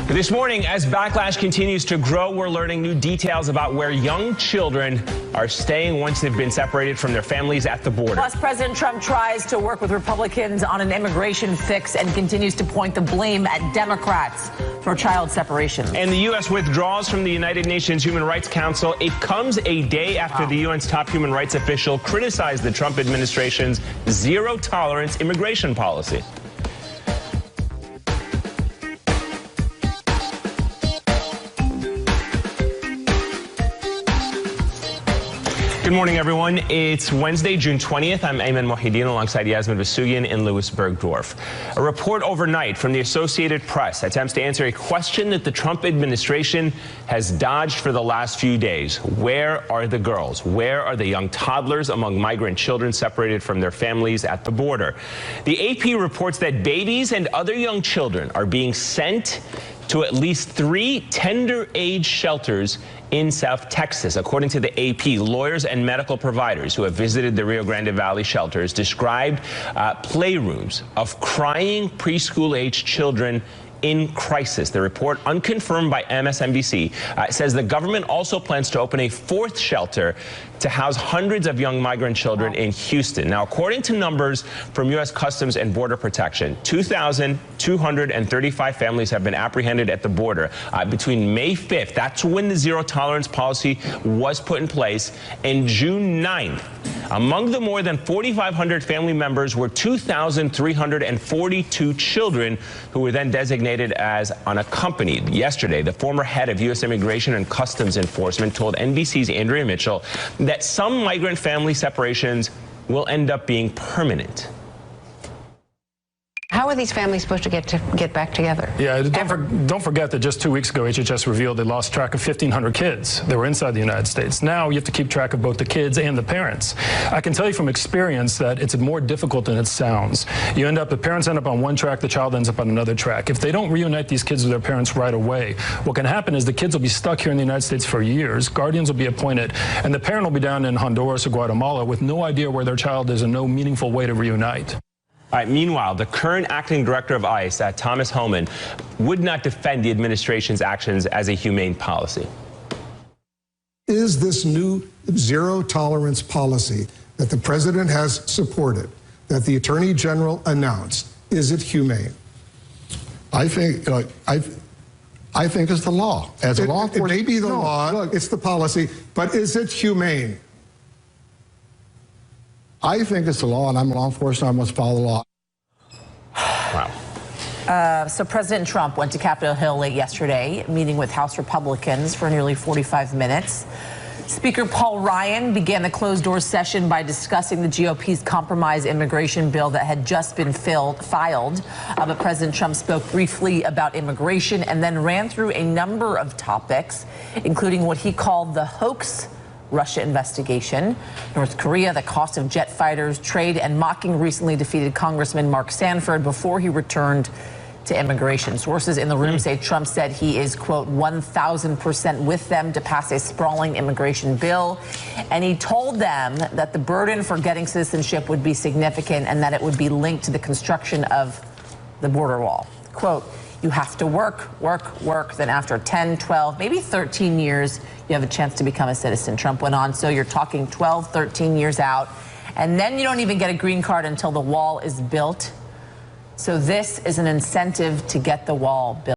This morning, as backlash continues to grow, we're learning new details about where young children are staying once they've been separated from their families at the border. Plus, President Trump tries to work with Republicans on an immigration fix and continues to point the blame at Democrats for child separation. And the U.S. withdraws from the United Nations Human Rights Council. It comes a day after the UN's top human rights official criticized the Trump administration's zero-tolerance immigration policy. Good morning, everyone. It's Wednesday, June 20th. I'm Ayman Mohideen alongside Yasmin Vasugian in Lewisburg-Dwarf. A report overnight from the Associated Press attempts to answer a question that the Trump administration has dodged for the last few days. Where are the girls? Where are the young toddlers among migrant children separated from their families at the border? The AP reports that babies and other young children are being sent to at least 3 tender-age shelters in South Texas. According to the AP, lawyers and medical providers who have visited the Rio Grande Valley shelters described playrooms of crying preschool-age children in crisis. The report, unconfirmed by MSNBC, says the government also plans to open a 4th shelter to house hundreds of young migrant children in Houston. Now, according to numbers from U.S. Customs and Border Protection, 2,235 families have been apprehended at the border between May 5th, that's when the zero-tolerance policy was put in place, and June 9th. Among the more than 4,500 family members were 2,342 children who were then designated as unaccompanied. Yesterday, the former head of U.S. Immigration and Customs Enforcement told NBC's Andrea Mitchell that some migrant family separations will end up being permanent. How are these families supposed to get back together? Yeah, don't forget that just 2 weeks ago, HHS revealed they lost track of 1,500 kids that were inside the United States. Now you have to keep track of both the kids and the parents. I can tell you from experience that it's more difficult than it sounds. The parents end up on one track, the child ends up on another track. If they don't reunite these kids with their parents right away, what can happen is the kids will be stuck here in the United States for years, guardians will be appointed, and the parent will be down in Honduras or Guatemala with no idea where their child is and no meaningful way to reunite. All right, meanwhile, the current acting director of ICE, Thomas Homan, would not defend the administration's actions as a humane policy. Is this new zero-tolerance policy that the president has supported, that the attorney general announced, is it humane? I think it's the law. As a law enforcement, it may be the law, look, it's the policy, but is it humane? I think it's the law, and I'm law enforcement. I must follow the law. Wow. So President Trump went to Capitol Hill late yesterday, meeting with House Republicans for nearly 45 minutes. Speaker Paul Ryan began the closed-door session by discussing the GOP's compromise immigration bill that had just been filed. But President Trump spoke briefly about immigration and then ran through a number of topics, including what he called the hoax Russia investigation, North Korea, the cost of jet fighters, trade, and mocking recently defeated Congressman Mark Sanford before he returned to immigration. Sources in the room say Trump said he is, quote, 1,000% with them to pass a sprawling immigration bill. And he told them that the burden for getting citizenship would be significant and that it would be linked to the construction of the border wall. Quote, you have to work. Then after 10, 12, maybe 13 years, you have a chance to become a citizen, Trump went on. So you're talking 12, 13 years out. And then you don't even get a green card until the wall is built. So this is an incentive to get the wall built.